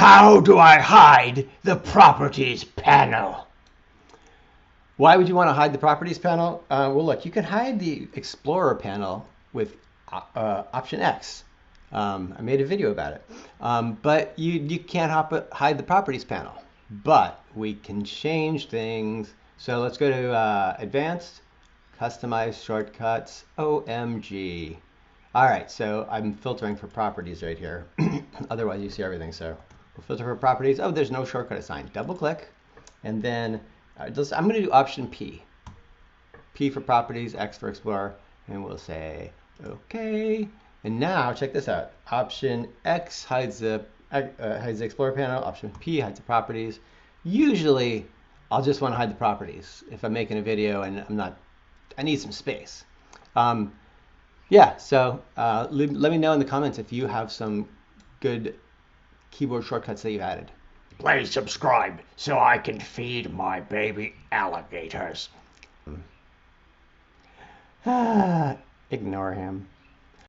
How do I hide the properties panel? Why would you want to hide the properties panel? Well, look, you can hide the Explorer panel with option X. I made a video about it. But you can't hide the properties panel. But we can change things. So let's go to Advanced, Customize Shortcuts, OMG. All right, so I'm filtering for properties right here. Otherwise, you see everything. So we'll filter for properties. Oh, there's no shortcut assigned. Double click, and then I'm going to do option P. P for properties, X for Explorer, and we'll say OK. And now check this out. Option X hides the Explorer panel. Option P hides the properties. Usually, I'll just want to hide the properties if I'm making a video and I need some space. Yeah, so let me know in the comments if you have some good keyboard shortcuts that you added. Please subscribe so I can feed my baby alligators. Ignore him.